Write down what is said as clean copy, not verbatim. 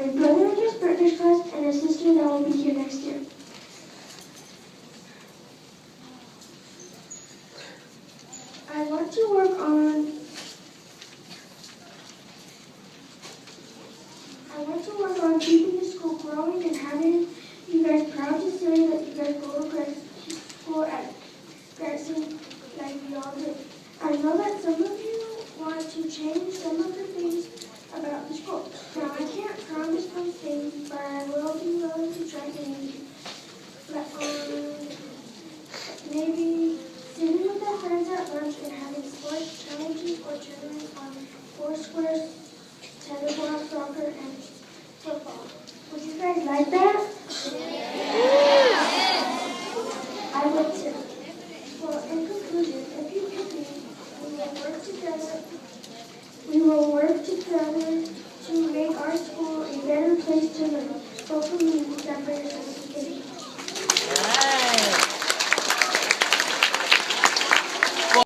a brother in his partner's class, and a sister that will be here next year. I want to work on keeping the school growing and having you guys proud to say that you guys go to grad school at Grayson like we all do. I know that some of you want to change some of the things about the school. Now, I can't promise those things, but I will be willing to try anything. Maybe sitting with our friends at lunch and having sports challenges or tournaments on Foursquare, tetherball, soccer, and football. Would you guys like that? I would too. Well, in conclusion, if you pick me, we will work together to make our school a better place to live, both for me and for yourself.